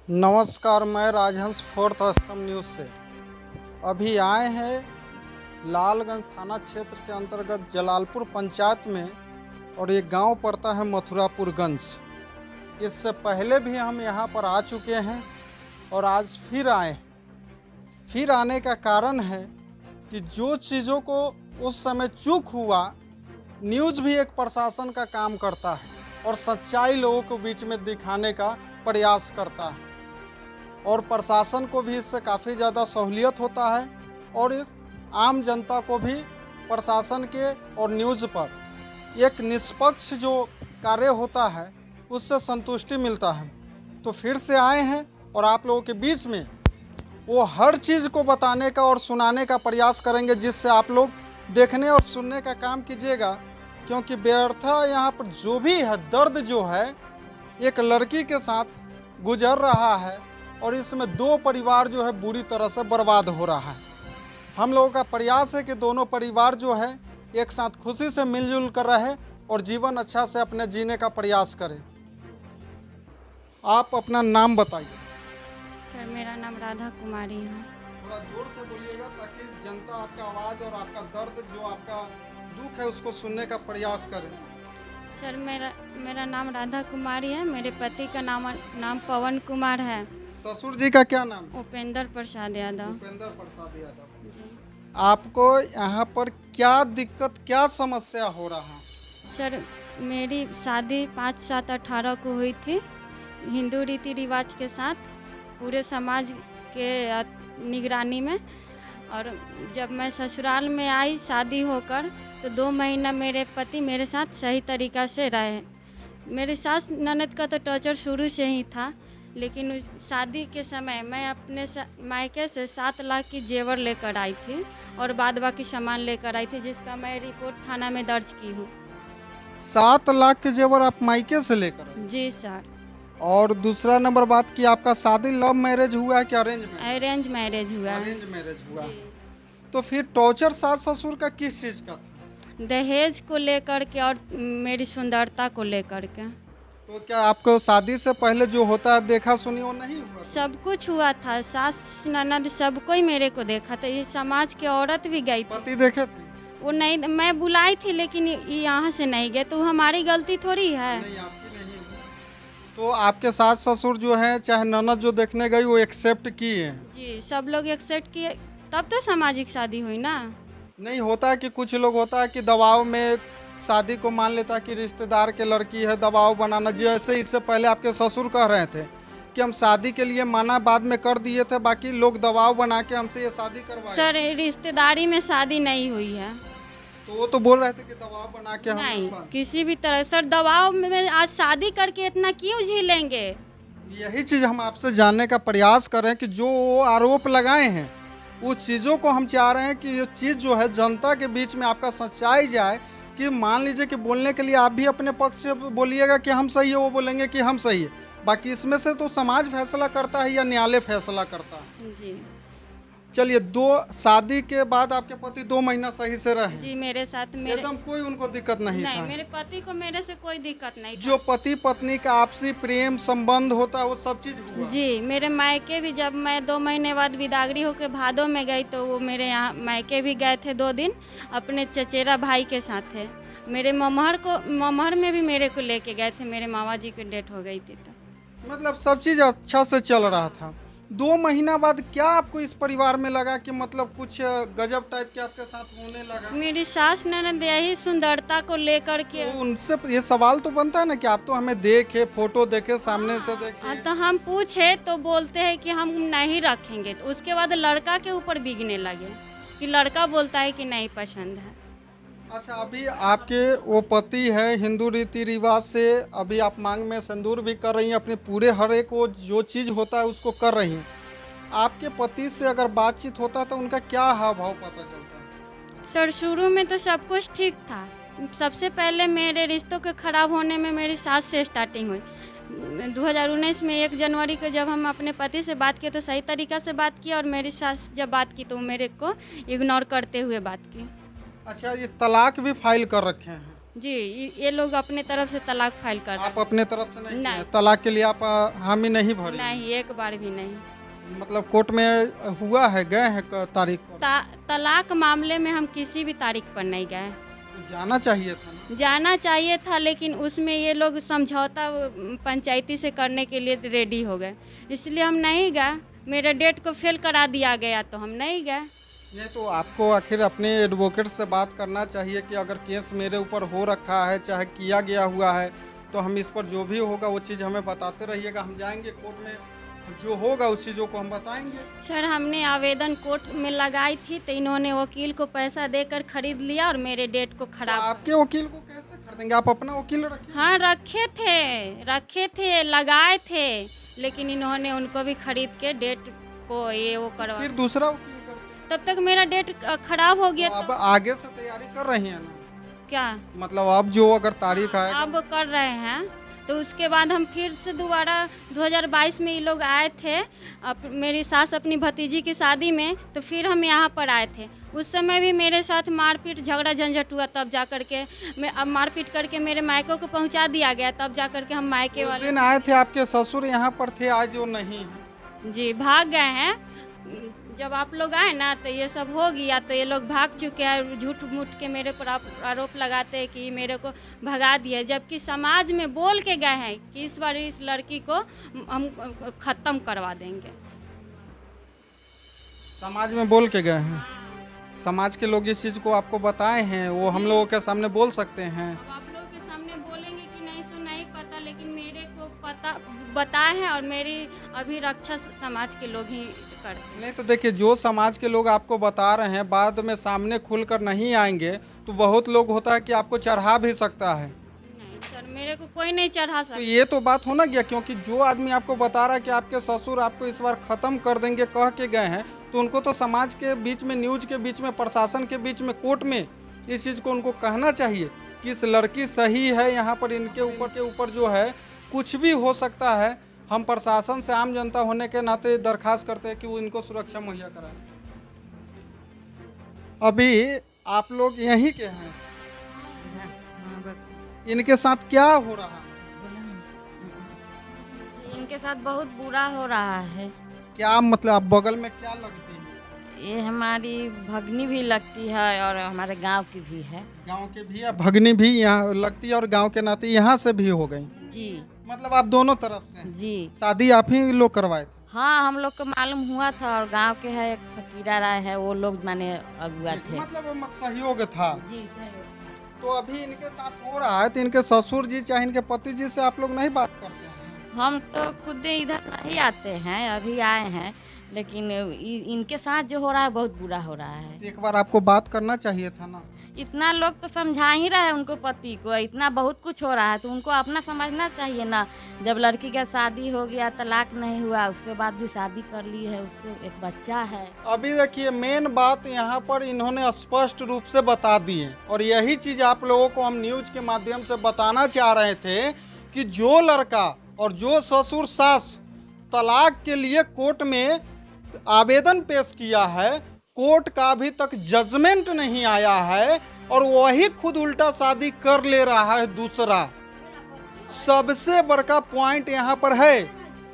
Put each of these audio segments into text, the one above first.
नमस्कार, मैं राजहंस फोर्थ स्तंभ न्यूज़ से। अभी आए हैं लालगंज थाना क्षेत्र के अंतर्गत जलालपुर पंचायत में और ये गांव पड़ता है मथुरापुरगंज। इससे पहले भी हम यहां पर आ चुके हैं और आज फिर आए। फिर आने का कारण है कि जो चीज़ों को उस समय चूक हुआ, न्यूज़ भी एक प्रशासन का काम करता है और सच्चाई लोगों को बीच में दिखाने का प्रयास करता है और प्रशासन को भी इससे काफ़ी ज़्यादा सहूलियत होता है और आम जनता को भी प्रशासन के और न्यूज़ पर एक निष्पक्ष जो कार्य होता है उससे संतुष्टि मिलता है। तो फिर से आए हैं और आप लोगों के बीच में वो हर चीज़ को बताने का और सुनाने का प्रयास करेंगे, जिससे आप लोग देखने और सुनने का काम कीजिएगा। क्योंकि व्यर्थ यहाँ पर जो भी है, दर्द जो है एक लड़की के साथ गुजर रहा है और इसमें दो परिवार जो है बुरी तरह से बर्बाद हो रहा है। हम लोगों का प्रयास है कि दोनों परिवार जो है एक साथ खुशी से मिलजुल कर रहे और जीवन अच्छा से अपने जीने का प्रयास करें। आप अपना नाम बताइए। सर, मेरा नाम राधा कुमारी है। थोड़ा जोर से बोलिएगा ताकि जनता आपका आवाज़ और आपका दर्द, जो आपका दुख है, उसको सुनने का प्रयास करें। सर, मेरा नाम राधा कुमारी है। मेरे पति का नाम पवन कुमार है। ससुर जी का क्या नाम है? उपेंद्र प्रसाद यादव। उपेंद्र प्रसाद यादव जी। आपको यहाँ पर क्या दिक्कत, क्या समस्या हो रहा है? सर, मेरी शादी 5/7/18 को हुई थी, हिंदू रीति रिवाज के साथ, पूरे समाज के निगरानी में। और जब मैं ससुराल में आई शादी होकर, तो 2 महीना मेरे पति मेरे साथ सही तरीक़ा से रहे। मेरी सास ननद का तो टॉर्चर शुरू से ही था, लेकिन शादी के समय मैं अपने मायके से 7 लाख की जेवर लेकर आई थी और बाद बाकी सामान लेकर आई थी, जिसका मैं रिपोर्ट थाना में दर्ज की हूँ। 7 लाख के जेवर आप मायके से लेकर आए? जी सर। और दूसरा नंबर बात की, आपका शादी लव मैरिज हुआ है कि अरेंज मैरिज? अरेंज मैरिज हुआ। अरेंज मैरिज हुआ। तो फिर टॉर्चर सास ससुर का किस चीज़ का था? दहेज को लेकर के और मेरी सुंदरता को लेकर के। तो क्या आपको शादी से पहले जो होता है देखा सुनी वो नहीं हुआ? सब कुछ हुआ था, सास ननद सब कोई मेरे को देखा था। ये समाज की औरत भी गई थी। पति देखे थे? वो नहीं, मैं बुलाई थी लेकिन ये यहाँ से नहीं गए, तो हमारी गलती थोड़ी है। नहीं, आपकी नहीं है। तो आपके सास ससुर जो है, चाहे ननद जो देखने गई, वो एक्सेप्ट किए हैं? जी, सब लोग एक्सेप्ट किए, तब तो सामाजिक शादी हुई ना। नहीं होता है कि कुछ लोग होता है कि दबाव में शादी को मान लेता है कि रिश्तेदार के लड़की है, दबाव बनाना। जैसे इससे पहले आपके ससुर कह रहे थे कि हम शादी के लिए माना, बाद में कर दिए थे, बाकी लोग दबाव बना के हमसे ये शादी करवाए। सर, रिश्तेदारी में शादी नहीं हुई है। तो वो तो बोल रहे थे कि दबाव बना के हम नहीं, किसी भी तरह। सर, दबाव में आज शादी करके इतना क्यों झेलेंगे? यही चीज़ हम आपसे जानने का प्रयास कर रहे हैं कि जो आरोप लगाए हैं उस चीज़ों को हम चाह रहे हैं कि ये चीज़ जो है जनता के बीच में आपका सच्चाई जाए। कि मान लीजिए कि बोलने के लिए आप भी अपने पक्ष से बोलिएगा कि हम सही है, वो बोलेंगे कि हम सही है, बाकी इसमें से तो समाज फैसला करता है या न्यायालय फैसला करता है। जी। चलिए, शादी के बाद आपके पति 2 महीना सही से रहे? जी, मेरे साथ एकदम कोई उनको दिक्कत नहीं था? मेरे पति को मेरे से कोई दिक्कत नहीं था। जो पति पत्नी का आपसी प्रेम संबंध होता है वो सब चीज हुआ? जी, मेरे मायके भी, जब मैं 2 महीने बाद विदागरी होकर भादों में गई, तो वो मेरे यहाँ मायके भी गए थे 2 दिन अपने चचेरा भाई के साथ थे। मेरे ममहर में भी मेरे को लेके गए थे, मेरे मामा जी की डेथ हो गई थी। तो मतलब सब चीज़ अच्छा से चल रहा था। 2 महीना बाद क्या आपको इस परिवार में लगा कि मतलब कुछ गजब टाइप के आपके साथ होने लगा? मेरी सास ननद यही सुंदरता को लेकर के, तो उनसे ये सवाल तो बनता है ना कि आप तो हमें देखे, फोटो देखे, सामने से देखे। तो हम पूछे तो बोलते हैं कि हम नहीं रखेंगे। तो उसके बाद लड़का के ऊपर बिगने लगे कि लड़का बोलता है कि नहीं पसंद है। अच्छा, अभी आपके वो पति है, हिंदू रीति रिवाज से अभी आप मांग में सिंदूर भी कर रही हैं, अपने पूरे हर एक वो जो चीज़ होता है उसको कर रही हैं। आपके पति से अगर बातचीत होता तो उनका क्या हाव भाव पता चलता है? सर, शुरू में तो सब कुछ ठीक था। सबसे पहले मेरे रिश्तों के खराब होने में मेरी सास से स्टार्टिंग हुई। 2019 में 1 जनवरी को जब हम अपने पति से बात किए तो सही तरीक़ा से बात किया, और मेरी सास जब बात की तो मेरे को इग्नोर करते हुए बात की। अच्छा, ये तलाक भी फाइल कर रखे हैं? जी ये लोग अपने तरफ से तलाक फाइल कर रहे आप अपने तरफ से नहीं किए नहीं। हैं? तलाक के लिए आप हामी नहीं भरी? नहीं, एक बार भी नहीं। मतलब कोर्ट में हुआ है, गए हैं तारीख पर? तलाक मामले में हम किसी भी तारीख पर नहीं गए। जाना चाहिए था ना? जाना चाहिए था, लेकिन उसमें ये लोग समझौता पंचायती से करने के लिए रेडी हो गए, इसलिए हम नहीं गए। मेरे डेट को फेल करा दिया गया तो हम नहीं गए। नहीं तो आपको आखिर अपने एडवोकेट से बात करना चाहिए कि अगर केस मेरे ऊपर हो रखा है, चाहे किया गया हुआ है, तो हम इस पर जो भी होगा वो चीज़ हमें बताते रहिएगा। हम जाएंगे कोर्ट में, जो होगा उस चीज़ों को हम बताएंगे। सर हमने आवेदन कोर्ट में लगाई थी तो इन्होंने वकील को पैसा देकर खरीद लिया और मेरे डेट को तो खराब। आपके वकील को कैसे खरीदेंगे? आप अपना वकील रखिए। हाँ रखे थे लगाए थे, लेकिन इन्होंने उनको भी खरीद के डेट को ये वो करवा। फिर दूसरा वकील कर, तब तक मेरा डेट खराब हो गया। तो आप तो आगे से तैयारी कर रही हैं ना? क्या मतलब अब जो अगर तारीख आए अब कर रहे हैं, तो उसके बाद हम फिर से दोबारा 2022 में ये लोग आए थे मेरी सास अपनी भतीजी की शादी में, तो फिर हम यहाँ पर आए थे। उस समय भी मेरे साथ मारपीट झगड़ा झंझट हुआ, तब जा कर के मैं अब मारपीट करके मेरे मायकों को पहुँचा दिया गया, तब जा कर के हम मायके उस वाले। दिन आए थे आपके ससुर यहाँ पर थे, आज वो नहीं है। जी भाग गए हैं। जब आप लोग आए ना तो ये सब हो गया, तो ये लोग भाग चुके हैं। झूठ मूठ के मेरे पर आरोप लगाते हैं कि मेरे को भगा दिया, जबकि समाज में बोल के गए हैं कि इस बार इस लड़की को हम ख़त्म करवा देंगे। समाज में बोल के गए हैं? समाज के लोग इस चीज़ को आपको बताए हैं, वो हम लोगों के सामने बोल सकते हैं? अब आप लोगों के सामने बोलेंगे कि नहीं सो नहीं पता, लेकिन मेरे को पता बताए हैं और मेरी अभी रक्षा समाज के लोग ही करते हैं। नहीं तो देखिए, जो समाज के लोग आपको बता रहे हैं बाद में सामने खुलकर नहीं आएंगे, तो बहुत लोग होता है कि आपको चढ़ा भी सकता है। नहीं सर, मेरे को कोई नहीं चढ़ा तो सकता। ये तो बात होना गया, क्योंकि जो आदमी आपको बता रहा है कि आपके ससुर आपको इस बार ख़त्म कर देंगे कह के गए हैं, तो उनको तो समाज के बीच में, न्यूज के बीच में, प्रशासन के बीच में, कोर्ट में इस चीज़ को उनको कहना चाहिए कि इस लड़की सही है। यहाँ पर इनके ऊपर जो है कुछ भी हो सकता है। हम प्रशासन से आम जनता होने के नाते दरखास्त करते हैं कि वो इनको सुरक्षा मुहैया कराए। अभी आप लोग यहीं के हैं, इनके साथ क्या हो रहा है? इनके साथ बहुत बुरा हो रहा है। क्या मतलब आप बगल में क्या लगती है? ये हमारी भगनी भी लगती है और हमारे गांव की भी है। गांव के भी है, भगनी भी यहाँ लगती है और गांव के नाते यहाँ से भी हो गई। जी मतलब आप दोनों तरफ से? जी शादी आप ही लोग करवाए थे? हाँ, हम लोग को मालूम हुआ था और गांव के है एक फकीरा राय है, वो लोग माने अगुआ थे। मतलब सहयोग था। जी सहयोग। तो अभी इनके साथ हो रहा है, तो इनके ससुर जी चाहे इनके पति जी से आप लोग नहीं बात करते हैं? हम तो खुद इधर नहीं आते हैं, अभी आए हैं, लेकिन इनके साथ जो हो रहा है बहुत बुरा हो रहा है। एक बार आपको बात करना चाहिए था ना। इतना लोग तो समझा ही रहे हैं उनको, पति को इतना बहुत कुछ हो रहा है, तो उनको अपना समझना चाहिए ना। जब लड़की का शादी हो गया, तलाक नहीं हुआ, उसके बाद भी शादी कर ली है, उसको एक बच्चा है। अभी देखिए, मेन बात यहाँ पर इन्होंने स्पष्ट रूप से बता दी है, और यही चीज़ आप लोगों को हम न्यूज के माध्यम से बताना चाह रहे थे कि जो लड़का और जो ससुर सास तलाक के लिए कोर्ट में आवेदन पेश किया है, कोर्ट का अभी तक जजमेंट नहीं आया है, और वही खुद उल्टा शादी कर ले रहा है दूसरा। सबसे बड़का पॉइंट यहाँ पर है,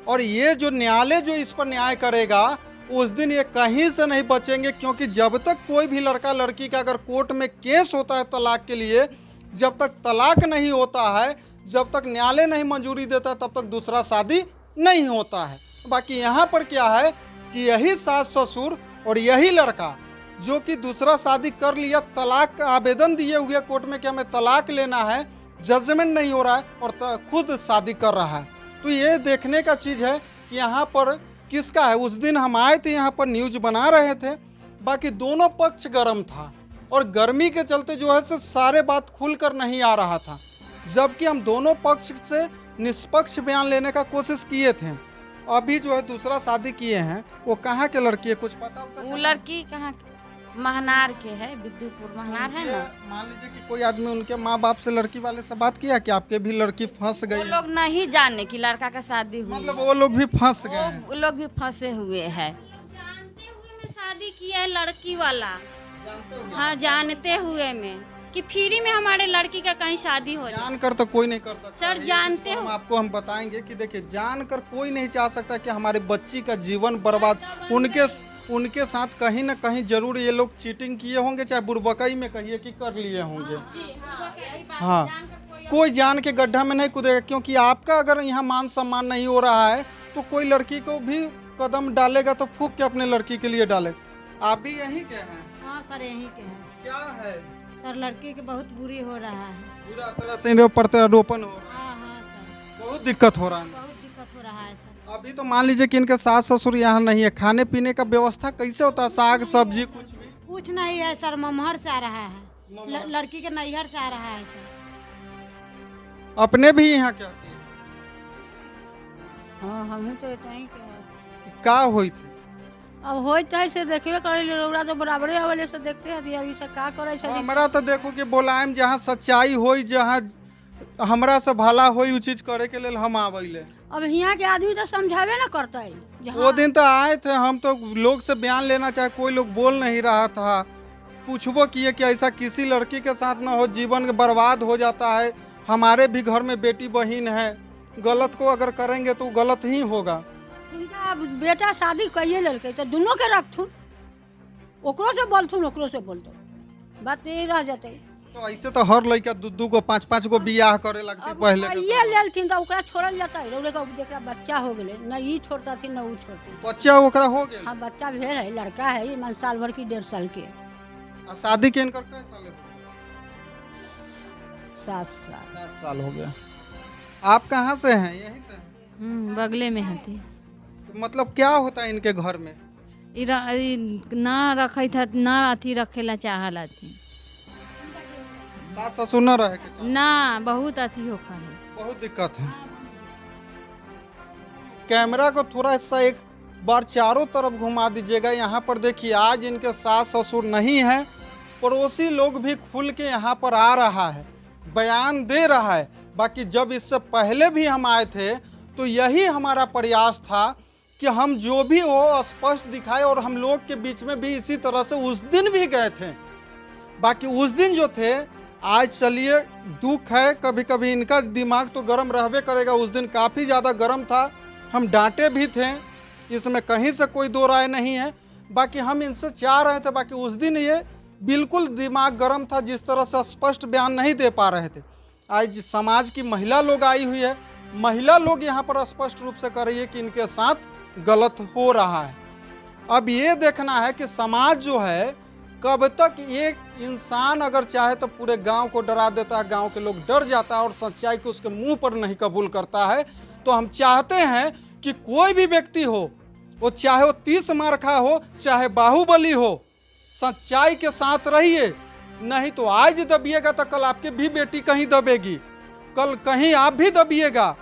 और ये जो न्यायालय जो इस पर न्याय करेगा, उस दिन ये कहीं से नहीं बचेंगे, क्योंकि जब तक कोई भी लड़का लड़की का अगर कोर्ट में केस होता है तलाक के लिए, जब तक तलाक नहीं होता है, जब तक न्यायालय नहीं मंजूरी देता, तब तक दूसरा शादी नहीं होता है। बाकी यहाँ पर क्या है कि यही सास ससुर और यही लड़का जो कि दूसरा शादी कर लिया, तलाक का आवेदन दिए हुए कोर्ट में कि हमें तलाक लेना है, जजमेंट नहीं हो रहा है, और खुद शादी कर रहा है। तो ये देखने का चीज़ है कि यहाँ पर किसका है। उस दिन हम आए थे, यहाँ पर न्यूज बना रहे थे, बाकी दोनों पक्ष गर्म था, और गर्मी के चलते जो है से सारे बात खुलकर नहीं आ रहा था, जबकि हम दोनों पक्ष से निष्पक्ष बयान लेने का कोशिश किए थे। अभी जो है दूसरा शादी किए हैं, वो कहाँ के लड़की है, कुछ पता होता है? वो लड़की कहाँ महनार के है, विद्युपुर महनार है ना। मान लीजिए कि कोई आदमी उनके माँ बाप से लड़की वाले से बात किया कि आपके भी लड़की फंस गई? वो लोग नहीं जाने कि लड़का का शादी हुई, मतलब वो लोग भी फंस गए हैं? वो लोग भी फंसे हुए हैं। जानते हुए मैं शादी किया है लड़की वाला। जानते हो? हाँ जानते हुए में, कि फ्री में हमारे लड़की का कहीं शादी हो जाए। जानकर तो कोई नहीं कर सकता। सर, ये जानते चीज़ तो हो। हम बताएंगे कि देखिए, जानकर कोई नहीं चाह सकता कि हमारे बच्ची का जीवन बर्बाद। उनके साथ कहीं ना कहीं जरूर ये लोग चीटिंग किए होंगे, चाहे बुड़बकई में कहिए कि कर लिए होंगे। हाँ, कोई जान के गड्ढा में नहीं कूदेगा, क्योंकि आपका अगर यहाँ मान सम्मान नहीं हो रहा है तो कोई लड़की को भी कदम डालेगा तो फूंक के अपने लड़की के लिए डाले। आप भी यहीं के हैं? हाँ सर, यहीं के हैं। क्या है सर, लड़की के बहुत बुरी हो रहा है। पूरा तरह से इन्हें प्रत्यारोपण हो रहा हाँ हाँ सर, है, बहुत दिक्कत हो रहा है। बहुत दिक्कत हो रहा है सर। अभी तो मान लीजिए कि इनके सास ससुर यहाँ नहीं है, खाने पीने का व्यवस्था कैसे होता है? साग सब्जी कुछ भी? कुछ नहीं है सर, ममहर से आ रहा है, लड़की के नैहर से आ रहा है सर। अपने भी यहाँ क्या किए? हाँ, हम तो यहीं के हैं। का हुई थी? अब हो चाहे से देखबे करे रौरा तो बराबरे आवले से देखते हैं अभी से का करे से। हमरा तो देखो कि बोलायम जहाँ सच्चाई होई, जहाँ हमरा से भला होई, उ चीज करे के लेल हम आवेले। अब यहाँ के आदमी तो समझावे ना करता है। वो दिन तो आए थे हम, तो लोग से बयान लेना चाहे, कोई लोग बोल नहीं रहा था। पूछबो किए कि ऐसा किसी लड़की के साथ ना हो, जीवन बर्बाद हो जाता है। हमारे भी घर में बेटी बहन है, गलत को अगर करेंगे तो गलत ही होगा। उनका बेटा शादी कइए लड़के तो दोनों के रखथुन, ओकरो से बोलथुन ओकरो से बोलथुन, बात यही रह जाते। तो ऐसे तो हर लड़का दू गो 5 गो बियाह करे लगते पहले के। ये लेलथिन तो ओकरा छोड़ल जाता है। रौरे का देखला बच्चा हो गेले, न ई छोड़ता थी न ऊ छोड़ती। बच्चा ओकरा हो गया? हाँ, बच्चा भेल है, लड़का है, मन साल भर की 1.5 साल के। आ शादी के इनकर कै साल हो गया? 7 साल। 7 साल हो गया। आप कहाँ से हैं? यहीं से हैं? बगले में हती। तो मतलब क्या होता है इनके घर में? ना रखे था, ना अथी रखेला चाहला थी, सास ससुर न रहे के चाहे? ना बहुत अथी होखा है। बहुत दिक्कत है। कैमरा को थोड़ा सा एक बार चारों तरफ घुमा दीजिएगा। यहाँ पर देखिए, आज इनके सास ससुर नहीं है, पड़ोसी लोग भी खुल के यहाँ पर आ रहा है, बयान दे रहा है। बाकी जब इससे पहले भी हम आए थे तो यही हमारा प्रयास था कि हम जो भी हो स्पष्ट दिखाए, और हम लोग के बीच में भी इसी तरह से उस दिन भी गए थे। बाकी उस दिन जो थे, आज चलिए दुख है, कभी कभी इनका दिमाग तो गर्म रहबे करेगा। उस दिन काफ़ी ज़्यादा गर्म था, हम डांटे भी थे, इसमें कहीं से कोई दो राय नहीं है। बाकी हम इनसे चाह रहे थे, बाकी उस दिन ये बिल्कुल दिमाग गर्म था, जिस तरह से स्पष्ट बयान नहीं दे पा रहे थे। आज समाज की महिला लोग आई हुई है, महिला लोग यहाँ पर स्पष्ट रूप से कर रही है कि इनके साथ गलत हो रहा है। अब ये देखना है कि समाज जो है, कब तक एक इंसान अगर चाहे तो पूरे गांव को डरा देता है, गांव के लोग डर जाता है और सच्चाई को उसके मुंह पर नहीं कबूल करता है। तो हम चाहते हैं कि कोई भी व्यक्ति हो, वो चाहे वो 30 मार्खा हो, चाहे बाहुबली हो, सच्चाई के साथ रहिए। नहीं तो आज दबिएगा तो कल आपकी भी बेटी कहीं दबेगी, कल कहीं आप भी दबिएगा,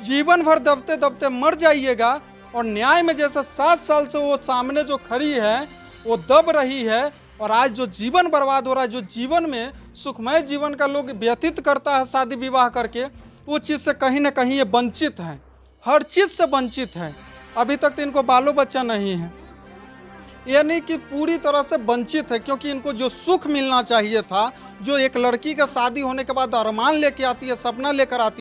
जीवन भर दबते दबते मर जाइएगा। और न्याय में जैसे 7 साल से वो सामने जो खड़ी है, वो दब रही है, और आज जो जीवन बर्बाद हो रहा है, जो जीवन में सुखमय जीवन का लोग व्यतीत करता है शादी विवाह करके, वो चीज़ से कहीं ना कहीं ये वंचित है, हर चीज़ से वंचित है। अभी तक तो इनको बालो बच्चा नहीं है, यानी कि पूरी तरह से वंचित है। क्योंकि इनको जो सुख मिलना चाहिए था, जो एक लड़की का शादी होने के बाद अरमान लेके आती है, सपना लेकर आती है,